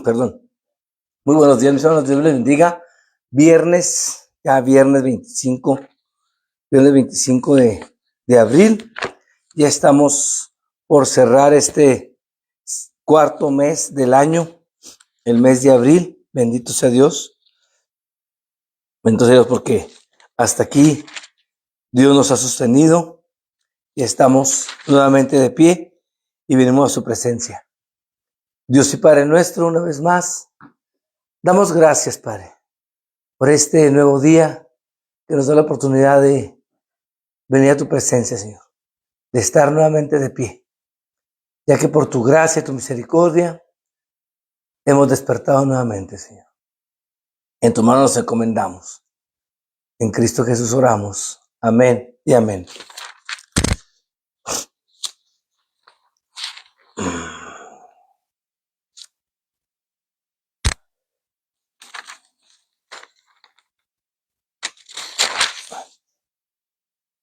Perdón. Muy buenos días, mis hermanos. Dios les bendiga. Viernes, ya viernes 25, viernes 25 de abril. Ya estamos por cerrar este cuarto mes del año, el mes de abril. Bendito sea Dios. Bendito sea Dios porque hasta aquí Dios nos ha sostenido y estamos nuevamente de pie y venimos a su presencia. Dios y Padre nuestro, una vez más, damos gracias, Padre, por este nuevo día que nos da la oportunidad de venir a tu presencia, Señor, de estar nuevamente de pie, ya que por tu gracia y tu misericordia hemos despertado nuevamente, Señor. En tu mano nos encomendamos. En Cristo Jesús oramos. Amén y amén.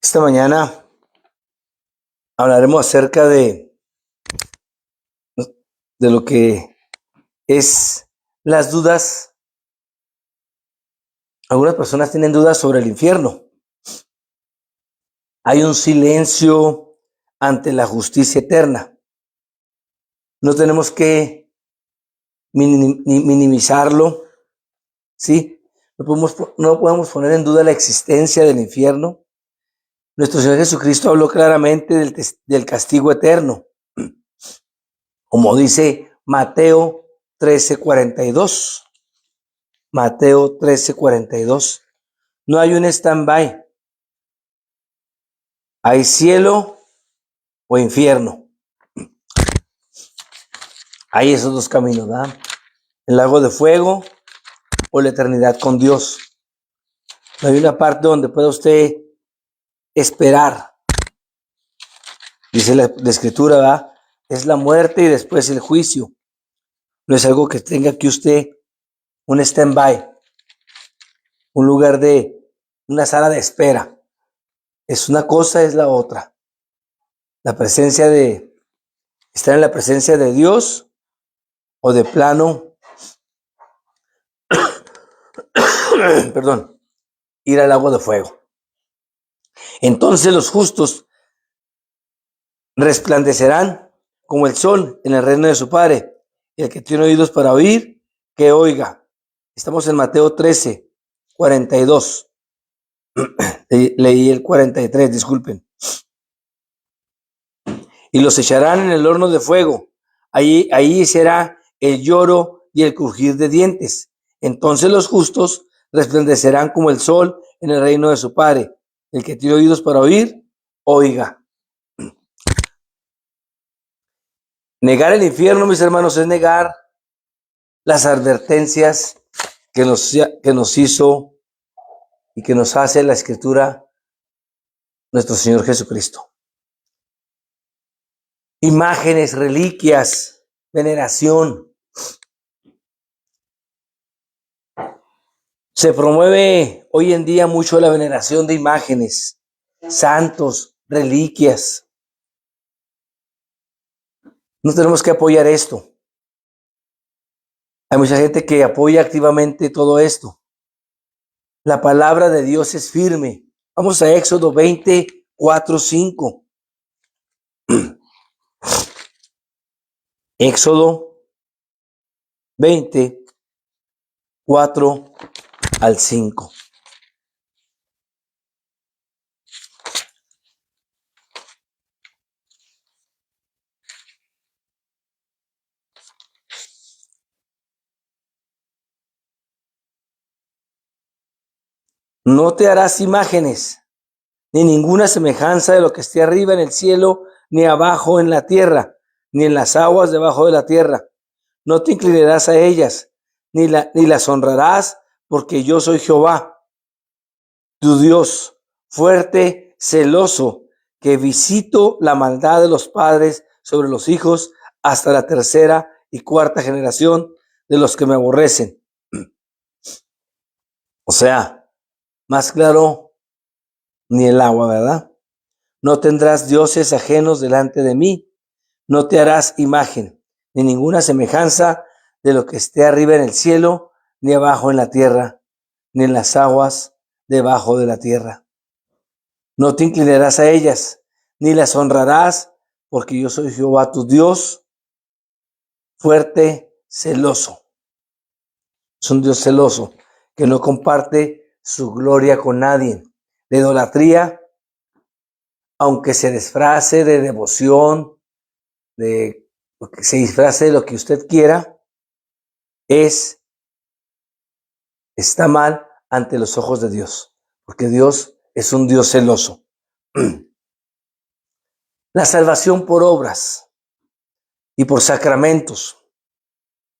Esta mañana hablaremos acerca de lo que es las dudas. Algunas personas tienen dudas sobre el infierno. Hay un silencio ante la justicia eterna. No tenemos que minimizarlo, ¿sí? No podemos poner en duda la existencia del infierno. Nuestro Señor Jesucristo habló claramente del castigo eterno, como dice Mateo 13:42. Mateo 13:42. No hay un stand-by. Hay cielo o infierno. Hay esos dos caminos, ¿verdad? El lago de fuego o la eternidad con Dios. No hay una parte donde pueda usted esperar. Dice la Escritura, ¿verdad? Es la muerte y después el juicio. No es algo que tenga que usted un stand-by, un lugar una sala de espera. Es una cosa, es la otra. Estar en la presencia de Dios o de plano, perdón, ir al lago de fuego. Entonces los justos resplandecerán como el sol en el reino de su Padre. Y el que tiene oídos para oír, que oiga. Estamos en Mateo 13:42. Leí el 43, disculpen. Y los echarán en el horno de fuego. Ahí será el lloro y el crujir de dientes. Entonces los justos resplandecerán como el sol en el reino de su Padre. El que tiene oídos para oír, oiga. Negar el infierno, mis hermanos, es negar las advertencias que nos hizo y que nos hace la Escritura nuestro Señor Jesucristo. Imágenes, reliquias, veneración. Se promueve hoy en día mucho la veneración de imágenes, santos, reliquias. No tenemos que apoyar esto. Hay mucha gente que apoya activamente todo esto. La palabra de Dios es firme. Vamos a Éxodo 20:4-5. Éxodo 20:4-5. No te harás imágenes, ni ninguna semejanza de lo que esté arriba en el cielo, ni abajo en la tierra, ni en las aguas debajo de la tierra. No te inclinarás a ellas, ni las honrarás, porque yo soy Jehová, tu Dios, fuerte, celoso, que visito la maldad de los padres sobre los hijos hasta la tercera y cuarta generación de los que me aborrecen. O sea, más claro ni el agua, ¿verdad? No tendrás dioses ajenos delante de mí. No te harás imagen, ni ninguna semejanza de lo que esté arriba en el cielo, ni abajo en la tierra, ni en las aguas debajo de la tierra. No te inclinarás a ellas, ni las honrarás, porque yo soy Jehová tu Dios, fuerte, celoso. Es un Dios celoso, que no comparte su gloria con nadie. La idolatría, aunque se disfrace de devoción, se disfrace de lo que usted quiera, está mal ante los ojos de Dios, porque Dios es un Dios celoso. La salvación por obras y por sacramentos.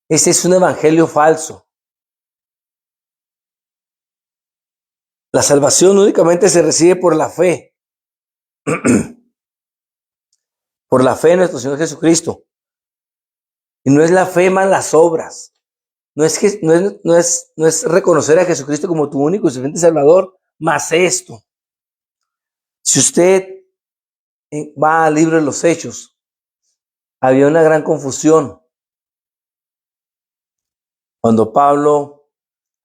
Ese es un evangelio falso. La salvación únicamente se recibe por la fe. Por la fe en nuestro Señor Jesucristo. Y no es la fe más las obras. No es reconocer a Jesucristo como tu único y suficiente Salvador, más esto. Si usted va al libro de los Hechos, había una gran confusión. Cuando Pablo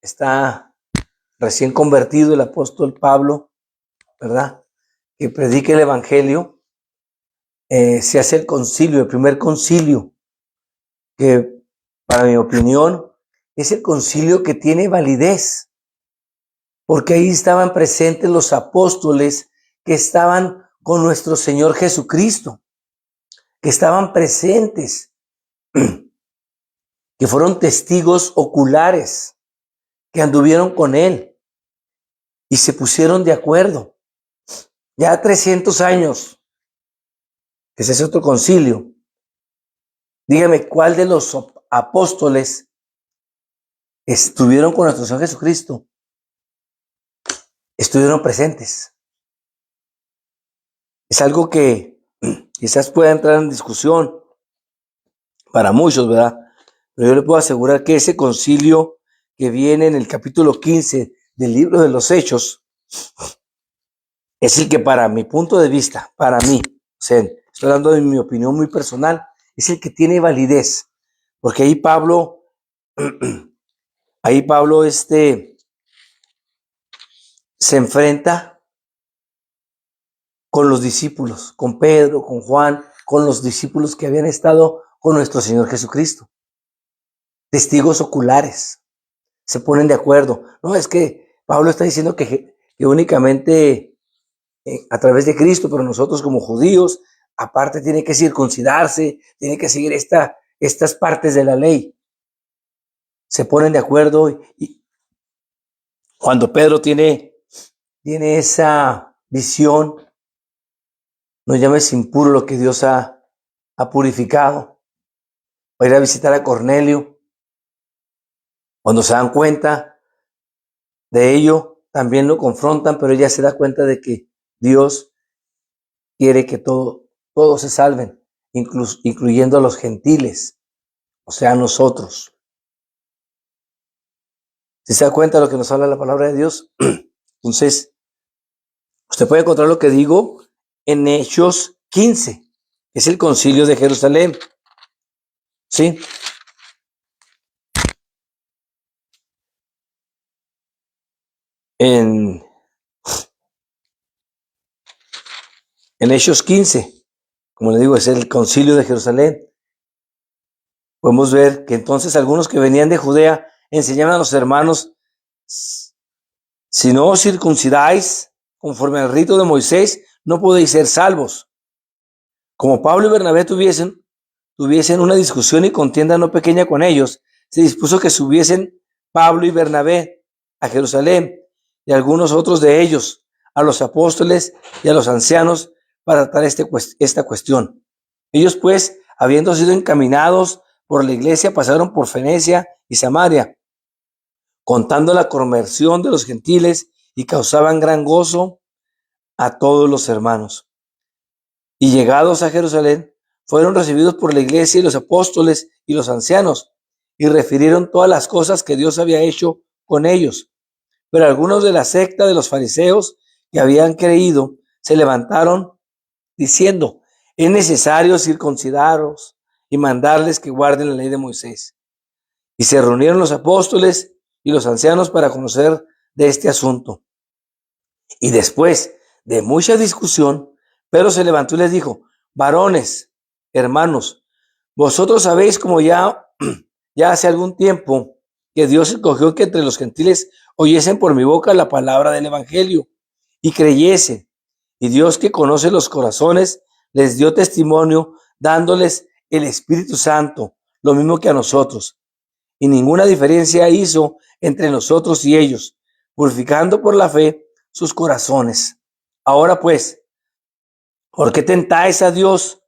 está recién convertido, el apóstol Pablo, ¿verdad?, que predica el evangelio, se hace el concilio, el primer concilio, que para mi opinión es el concilio que tiene validez, porque ahí estaban presentes los apóstoles que estaban con nuestro Señor Jesucristo, que estaban presentes, que fueron testigos oculares, que anduvieron con Él y se pusieron de acuerdo. Ya 300 años, ese es otro concilio. Dígame, ¿cuál de los apóstoles estuvieron con nuestro Señor Jesucristo? Estuvieron presentes. Es algo que quizás pueda entrar en discusión para muchos, ¿verdad? Pero yo le puedo asegurar que ese concilio que viene en el capítulo 15 del libro de los Hechos es el que, para mi punto de vista, para mí, o sea, estoy dando de mi opinión muy personal, es el que tiene validez, porque ahí Pablo se enfrenta con los discípulos, con Pedro, con Juan, con los discípulos que habían estado con nuestro Señor Jesucristo. Testigos oculares. Se ponen de acuerdo. No, es que Pablo está diciendo que únicamente a través de Cristo, pero nosotros como judíos, aparte tiene que circuncidarse, tiene que seguir estas partes de la ley. Se ponen de acuerdo y cuando Pedro tiene esa visión, no llames impuro lo que Dios ha purificado. Va a ir a visitar a Cornelio. Cuando se dan cuenta de ello, también lo confrontan, pero ella se da cuenta de que Dios quiere que todos se salven, incluyendo a los gentiles, o sea, nosotros. Si se da cuenta de lo que nos habla la palabra de Dios, entonces usted puede encontrar lo que digo en Hechos 15, que es el concilio de Jerusalén. ¿Sí? En Hechos 15, como le digo, es el concilio de Jerusalén. Podemos ver que entonces algunos que venían de Judea enseñaban a los hermanos: si no os circuncidáis conforme al rito de Moisés, no podéis ser salvos. Como Pablo y Bernabé tuviesen una discusión y contienda no pequeña con ellos, se dispuso que subiesen Pablo y Bernabé a Jerusalén y algunos otros de ellos a los apóstoles y a los ancianos para tratar esta cuestión. Ellos pues, habiendo sido encaminados por la iglesia, pasaron por Fenicia y Samaria, contando la conversión de los gentiles, y causaban gran gozo a todos los hermanos. Y llegados a Jerusalén, fueron recibidos por la iglesia y los apóstoles y los ancianos, y refirieron todas las cosas que Dios había hecho con ellos. Pero algunos de la secta de los fariseos que habían creído se levantaron diciendo: es necesario circuncidaros y mandarles que guarden la ley de Moisés. Y se reunieron los apóstoles y los ancianos para conocer de este asunto. Y después de mucha discusión, Pedro se levantó y les dijo: varones, hermanos, vosotros sabéis como ya hace algún tiempo que Dios escogió que entre los gentiles oyesen por mi boca la palabra del evangelio y creyesen. Y Dios, que conoce los corazones, les dio testimonio dándoles el Espíritu Santo, lo mismo que a nosotros. Y ninguna diferencia hizo entre nosotros y ellos, purificando por la fe sus corazones. Ahora pues, ¿por qué tentáis a Dios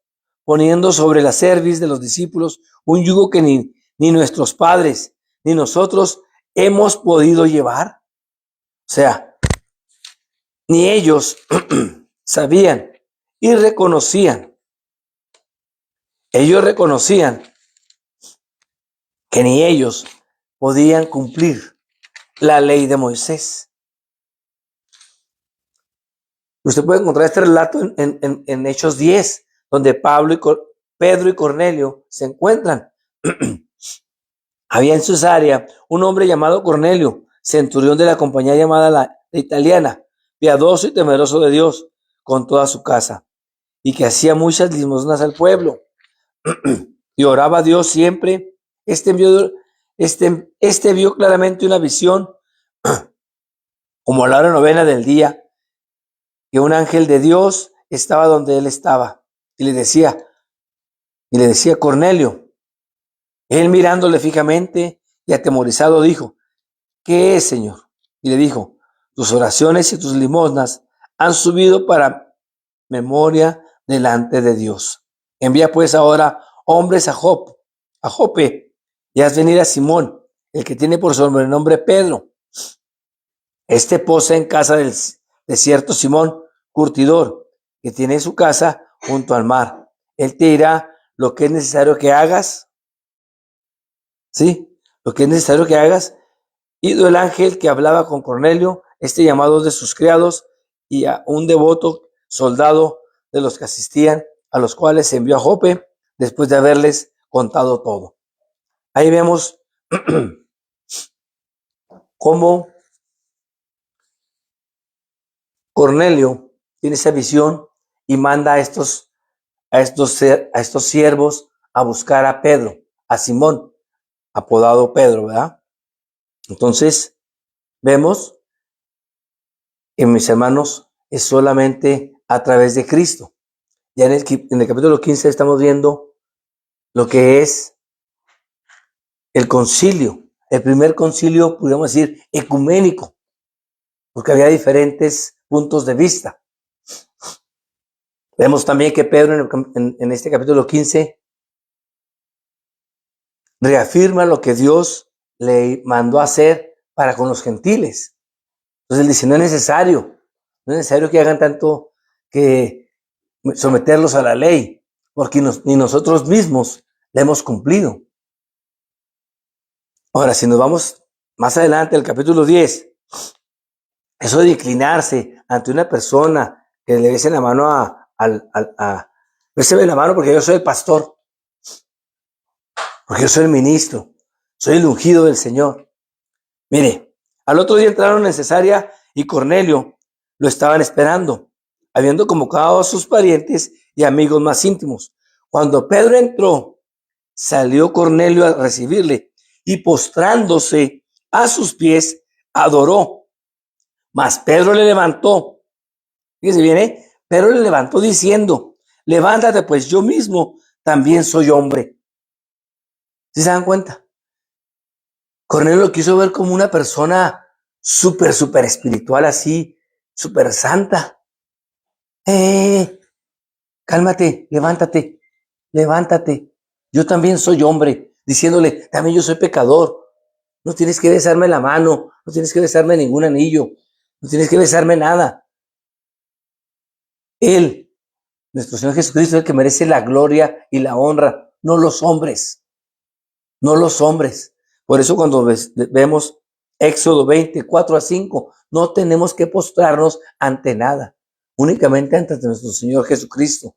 poniendo sobre la cerviz de los discípulos un yugo que ni nuestros padres ni nosotros hemos podido llevar? O sea, ni ellos sabían y reconocían. Ellos reconocían que ni ellos podían cumplir la ley de Moisés. Usted puede encontrar este relato en Hechos 10, donde Pedro y Cornelio se encuentran. Había en Cesarea un hombre llamado Cornelio, centurión de la compañía llamada la Italiana, piadoso y temeroso de Dios con toda su casa, y que hacía muchas limosnas al pueblo y oraba a Dios siempre. Este vio claramente una visión, como a la hora novena del día, que un ángel de Dios estaba donde él estaba y le decía, Cornelio. Él, mirándole fijamente y atemorizado, dijo: ¿qué es, Señor? Y le dijo: tus oraciones y tus limosnas han subido para memoria delante de Dios. Envía pues ahora hombres a Jope, y haz venir a Simón, el que tiene por sobrenombre Pedro. Este posa en casa de cierto Simón, curtidor, que tiene su casa junto al mar. Él te dirá lo que es necesario que hagas. Sí, lo que es necesario que hagas. Ido el ángel que hablaba con Cornelio, llamado de sus criados y a un devoto soldado de los que asistían, a los cuales se envió a Jope después de haberles contado todo. Ahí vemos cómo Cornelio tiene esa visión y manda a estos siervos a buscar a Pedro, a Simón, apodado Pedro, ¿verdad? Entonces, vemos que, mis hermanos, es solamente a través de Cristo. Ya en el capítulo 15 estamos viendo lo que es el concilio, el primer concilio, podríamos decir, ecuménico, porque había diferentes puntos de vista. Vemos también que Pedro en este capítulo 15 reafirma lo que Dios le mandó a hacer para con los gentiles. Entonces él dice: no es necesario que hagan tanto, que someterlos a la ley, porque ni nosotros mismos la hemos cumplido. Ahora, si nos vamos más adelante al capítulo 10, eso de inclinarse ante una persona, que le besen la mano béseme la mano porque yo soy el pastor, porque yo soy el ministro, soy el ungido del Señor. Mire, al otro día entraron en Cesarea y Cornelio lo estaban esperando, habiendo convocado a sus parientes y amigos más íntimos. Cuando Pedro entró, salió Cornelio a recibirle y, postrándose a sus pies, adoró. Mas Pedro le levantó. Fíjese bien, Pedro le levantó diciendo: levántate, pues yo mismo también soy hombre. ¿Sí se dan cuenta? Cornelio lo quiso ver como una persona súper espiritual, así, súper santa. Cálmate, levántate. Yo también soy hombre, diciéndole: también yo soy pecador. No tienes que besarme la mano, no tienes que besarme ningún anillo, no tienes que besarme nada. Él, nuestro Señor Jesucristo, es el que merece la gloria y la honra, no los hombres. No los hombres. Por eso cuando vemos Éxodo 24-5, no tenemos que postrarnos ante nada. únicamente ante nuestro Señor Jesucristo,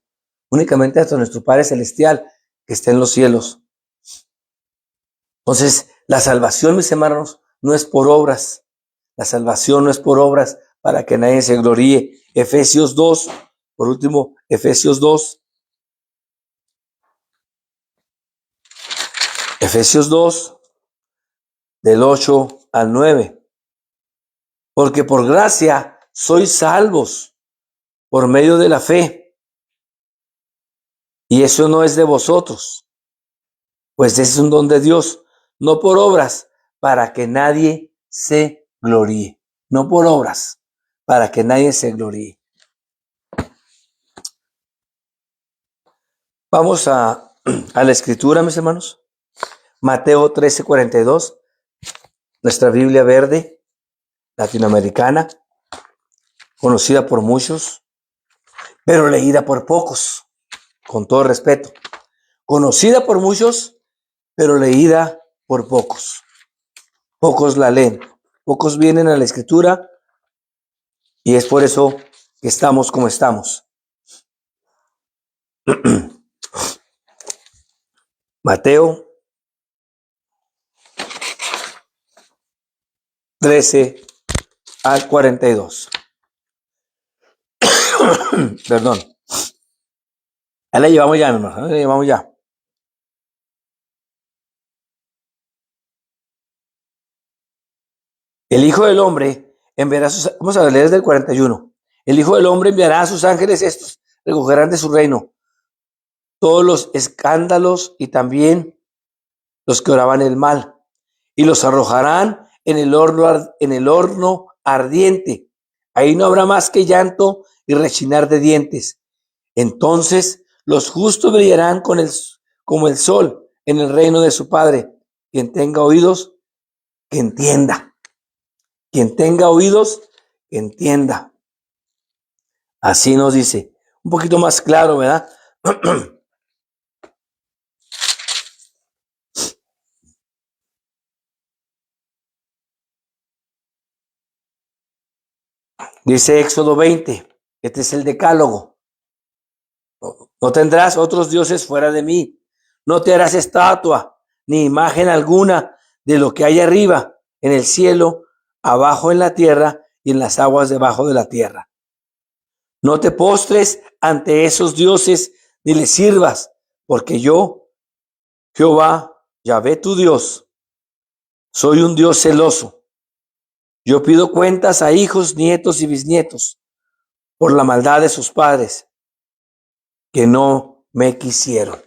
únicamente ante nuestro Padre Celestial que está en los cielos. Entonces, la salvación, mis hermanos, no es por obras. La salvación no es por obras para que nadie se gloríe. Efesios 2, por último, Efesios 2. Efesios 2, del 8 al 9. Porque por gracia sois salvos por medio de la fe. Y eso no es de vosotros, pues es un don de Dios, no por obras, para que nadie se gloríe. No por obras, para que nadie se gloríe. Vamos a la escritura, mis hermanos. Mateo 13:42, nuestra Biblia verde, latinoamericana, conocida por muchos, pero leída por pocos, con todo respeto. Conocida por muchos, pero leída por pocos. Pocos la leen, pocos vienen a la escritura y es por eso que estamos como estamos. Mateo 13 al 42. Perdón. Ya la llevamos ya, mi hermano. La llevamos ya. El Hijo del Hombre enviará a sus... Vamos a leer desde el 41. El Hijo del Hombre enviará a sus ángeles, estos recogerán de su reino todos los escándalos y también los que oraban el mal, y los arrojarán en el horno ardiente. Ahí no habrá más que llanto y rechinar de dientes. Entonces los justos brillarán como el sol en el reino de su Padre. Quien tenga oídos, que entienda. Quien tenga oídos, que entienda. Así nos dice. Un poquito más claro, ¿verdad? Dice Éxodo 20. Este es el decálogo. No tendrás otros dioses fuera de mí. No te harás estatua ni imagen alguna de lo que hay arriba, en el cielo, abajo en la tierra y en las aguas debajo de la tierra. No te postres ante esos dioses ni les sirvas, porque yo, Jehová, Yahvé tu Dios, soy un Dios celoso. Yo pido cuentas a hijos, nietos y bisnietos por la maldad de sus padres, que no me quisieron.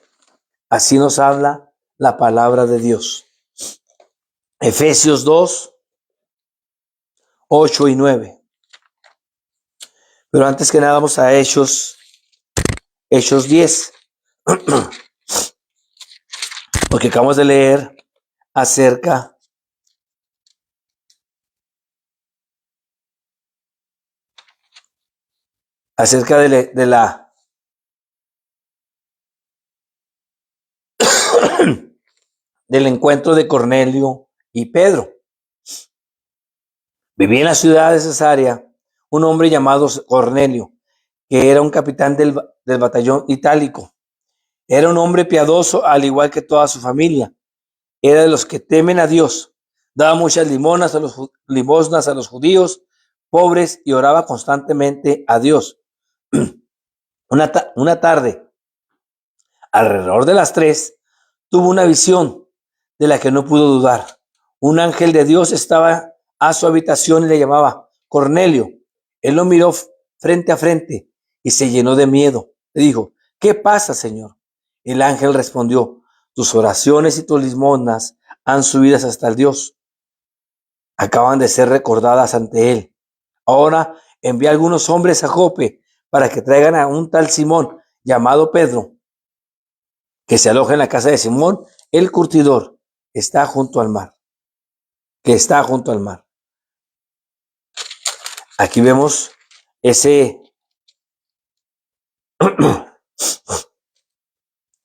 Así nos habla la palabra de Dios. Efesios 2, 8 y 9. Pero antes que nada vamos a Hechos 10. Porque acabamos de leer acerca de la del encuentro de Cornelio y Pedro. Vivía en la ciudad de Cesarea un hombre llamado Cornelio, que era un capitán del batallón itálico. Era un hombre piadoso, al igual que toda su familia. Era de los que temen a Dios. Daba muchas limosnas a los judíos pobres y oraba constantemente a Dios. Una tarde, alrededor de las 3, tuvo una visión de la que no pudo dudar. Un ángel de Dios estaba a su habitación y le llamaba Cornelio. Él lo miró frente a frente y se llenó de miedo. Le dijo: ¿qué pasa, Señor? El ángel respondió: tus oraciones y tus limosnas han subido hasta el Dios. Acaban de ser recordadas ante él. Ahora envía a algunos hombres a Jope para que traigan a un tal Simón llamado Pedro, que se aloja en la casa de Simón, el curtidor, está junto al mar. Que está junto al mar. Aquí vemos ese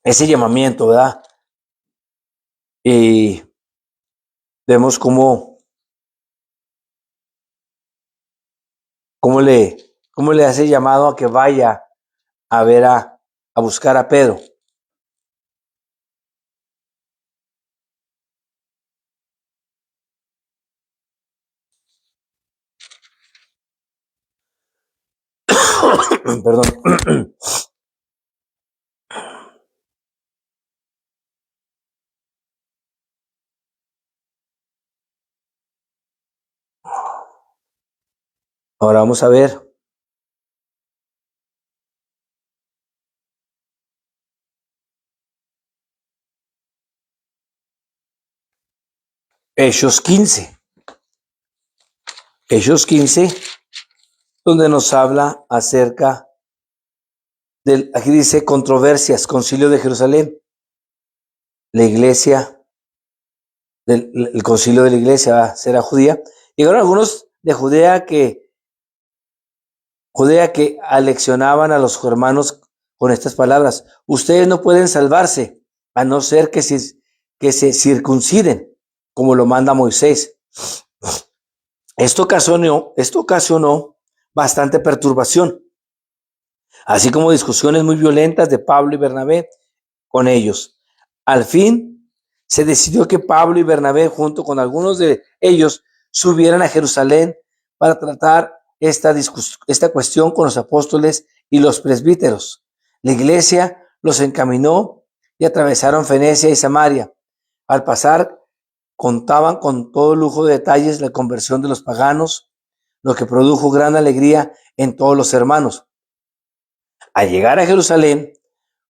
llamamiento, ¿verdad? Y vemos cómo ¿Cómo le hace llamado a que vaya a ver a buscar a Pedro? Perdón. Ahora vamos a ver. Hechos 15. Hechos 15, donde nos habla acerca del, aquí dice controversias, concilio de Jerusalén, la iglesia, el concilio de la iglesia será judía. Llegaron algunos de Judea que aleccionaban a los hermanos con estas palabras: ustedes no pueden salvarse a no ser que se circunciden, como lo manda Moisés. Esto ocasionó bastante perturbación, así como discusiones muy violentas de Pablo y Bernabé con ellos. Al fin, se decidió que Pablo y Bernabé, junto con algunos de ellos, subieran a Jerusalén para tratar esta cuestión con los apóstoles y los presbíteros. La iglesia los encaminó y atravesaron Fenecia y Samaria. Al pasar, contaban con todo lujo de detalles la conversión de los paganos, lo que produjo gran alegría en todos los hermanos. Al llegar a Jerusalén,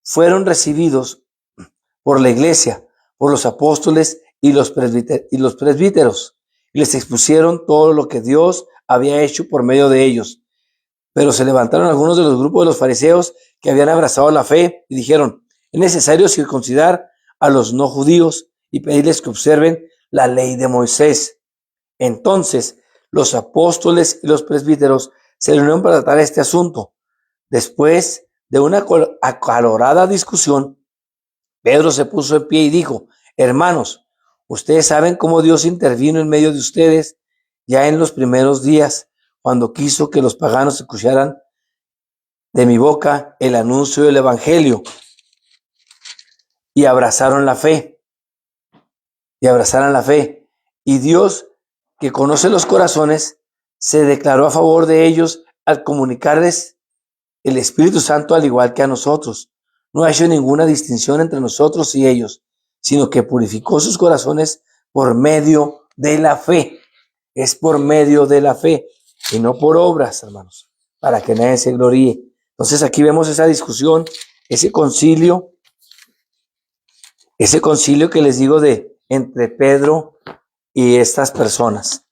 fueron recibidos por la iglesia, por los apóstoles y los presbíteros, y les expusieron todo lo que Dios había hecho por medio de ellos. Pero se levantaron algunos de los grupos de los fariseos que habían abrazado la fe y dijeron: es necesario circuncidar a los no judíos y pedirles que observen la ley de Moisés. Entonces los apóstoles y los presbíteros se reunieron para tratar este asunto. Después de una acalorada discusión, Pedro se puso en pie y dijo: hermanos, ustedes saben cómo Dios intervino en medio de ustedes ya en los primeros días, cuando quiso que los paganos escucharan de mi boca el anuncio del evangelio y abrazaron la fe, y Dios, que conoce los corazones, se declaró a favor de ellos al comunicarles el Espíritu Santo, al igual que a nosotros. No ha hecho ninguna distinción entre nosotros y ellos, sino que purificó sus corazones por medio de la fe. Es por medio de la fe y no por obras, hermanos, para que nadie se gloríe. Entonces aquí vemos esa discusión, ese concilio que les digo de entre Pedro y estas personas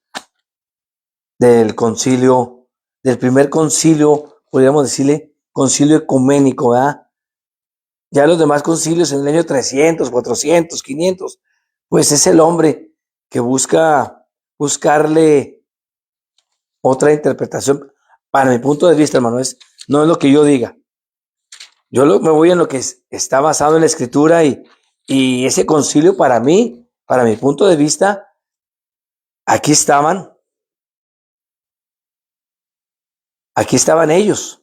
del concilio, del primer concilio, podríamos decirle concilio ecuménico, ¿verdad? Ya los demás concilios en el año 300, 400, 500, pues es el hombre que buscarle otra interpretación. Para mi punto de vista, hermano, no es lo que yo diga. Me voy en lo que está basado en la escritura y ese concilio para mí, para mi punto de vista, aquí estaban ellos,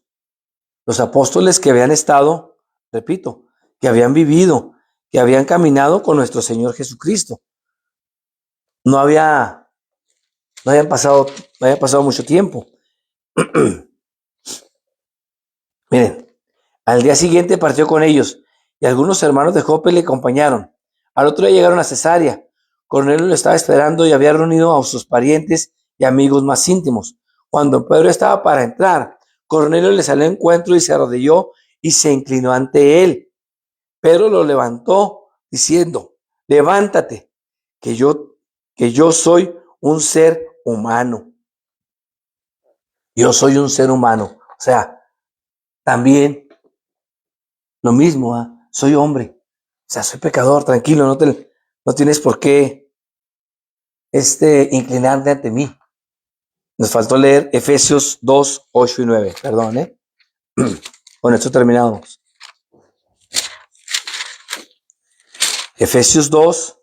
los apóstoles que habían estado, repito, que habían vivido, que habían caminado con nuestro Señor Jesucristo. No había pasado mucho tiempo. Miren, al día siguiente partió con ellos y algunos hermanos de Jope le acompañaron. Al otro día llegaron a Cesarea. Cornelio lo estaba esperando y había reunido a sus parientes y amigos más íntimos. Cuando Pedro estaba para entrar, Cornelio le salió al encuentro y se arrodilló y se inclinó ante él. Pedro lo levantó diciendo: levántate, que yo soy un ser humano. Yo soy un ser humano. O sea, también lo mismo, soy hombre. O sea, soy pecador, tranquilo, no tienes por qué inclinarte ante mí. Nos faltó leer Efesios 2, 8 y 9. Perdón, Con esto terminamos. Efesios 2,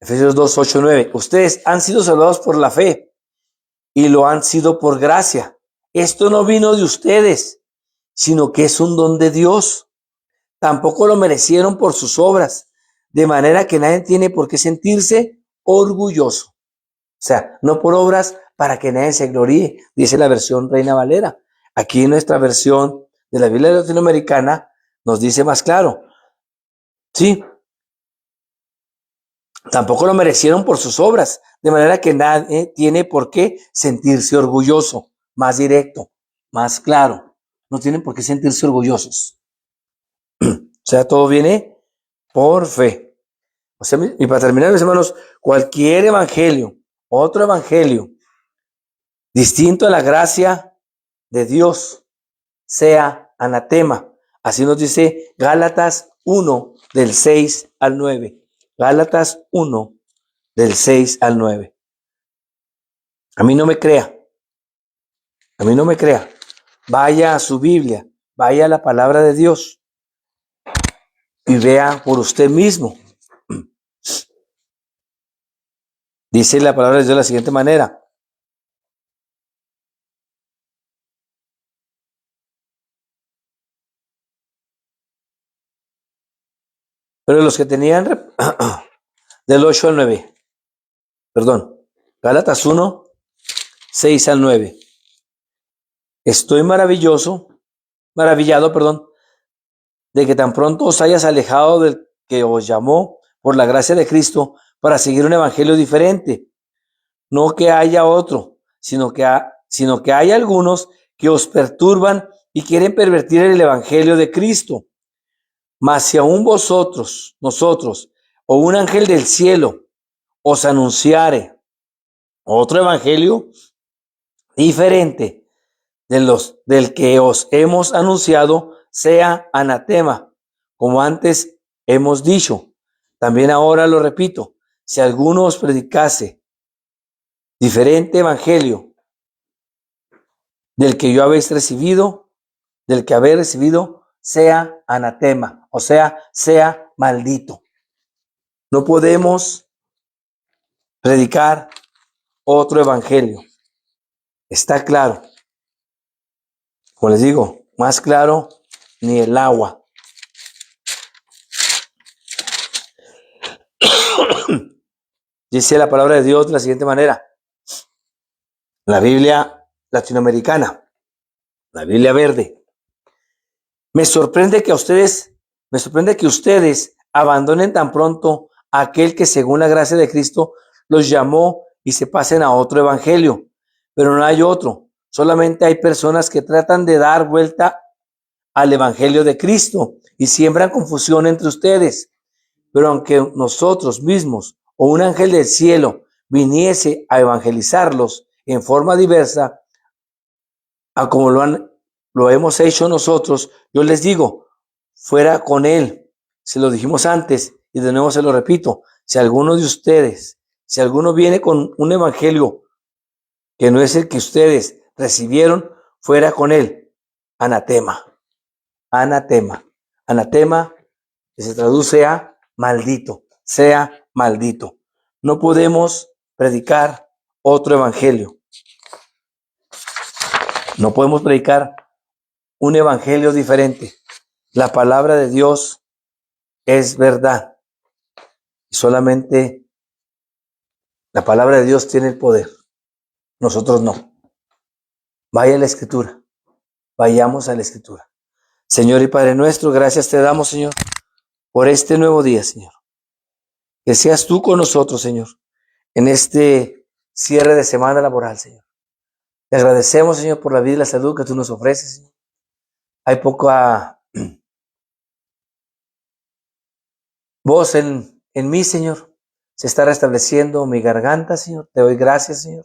Efesios 2, 8 y 9. Ustedes han sido salvados por la fe. y lo han sido por gracia. Esto no vino de ustedes, sino que es un don de Dios. Tampoco lo merecieron por sus obras, de manera que nadie tiene por qué sentirse orgulloso. O sea, no por obras para que nadie se gloríe, dice la versión Reina Valera. Aquí en nuestra versión de la Biblia latinoamericana nos dice más claro. Sí, tampoco lo merecieron por sus obras, de manera que nadie tiene por qué sentirse orgulloso. Más directo, más claro. No tienen por qué sentirse orgullosos. O sea, todo viene por fe. O sea, y para terminar, mis hermanos, cualquier evangelio, otro evangelio, distinto a la gracia de Dios, sea anatema. Así nos dice Gálatas 1, del 6 al 9. Gálatas 1, del 6 al 9. A mí no me crea. A mí no me crea. Vaya a su Biblia, vaya a la palabra de Dios y vea por usted mismo. Dice la palabra de Dios de la siguiente manera. Pero los que tenían del 8 al 9, perdón, Gálatas 1, 6 al 9. Estoy maravillado, de que tan pronto os hayas alejado del que os llamó por la gracia de Cristo para seguir un evangelio diferente. No que haya otro, sino que hay algunos que os perturban y quieren pervertir el evangelio de Cristo. Mas si aún nosotros, o un ángel del cielo os anunciare otro evangelio diferente del que os hemos anunciado, sea anatema, como antes hemos dicho. También ahora lo repito, si alguno os predicase diferente evangelio del que habéis recibido, sea anatema, o sea maldito. No podemos predicar otro evangelio. Está claro. Como les digo, más claro ni el agua. Dice la palabra de Dios de la siguiente manera. La Biblia latinoamericana, la Biblia verde. Me sorprende que ustedes abandonen tan pronto a aquel que según la gracia de Cristo los llamó y se pasen a otro evangelio. Pero no hay otro. Solamente hay personas que tratan de dar vuelta al evangelio de Cristo y siembran confusión entre ustedes. Pero aunque nosotros mismos o un ángel del cielo viniese a evangelizarlos en forma diversa, a como lo hemos hecho nosotros, yo les digo, fuera con él. Se lo dijimos antes y de nuevo se lo repito. Si alguno viene con un evangelio que no es el que ustedes recibieron, fuera con él. Anatema. Anatema. Anatema, que se traduce a maldito, sea maldito. No podemos predicar otro evangelio. No podemos predicar un evangelio diferente. La palabra de Dios es verdad. Y solamente la palabra de Dios tiene el poder. Nosotros no. Vaya a la Escritura. Vayamos a la Escritura. Señor y Padre nuestro, gracias te damos, Señor, por este nuevo día, Señor. Que seas tú con nosotros, Señor, en este cierre de semana laboral, Señor. Te agradecemos, Señor, por la vida y la salud que tú nos ofreces, Señor. Hay poca voz en mí, Señor. Se está restableciendo mi garganta, Señor. Te doy gracias, Señor.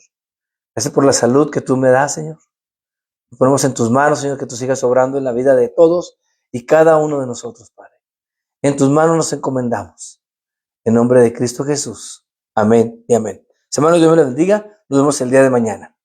Gracias por la salud que tú me das, Señor. Nos ponemos en tus manos, Señor, que tú sigas obrando en la vida de todos y cada uno de nosotros, Padre. En tus manos nos encomendamos. En nombre de Cristo Jesús. Amén y amén. Hermanos, Dios me los bendiga. Nos vemos el día de mañana.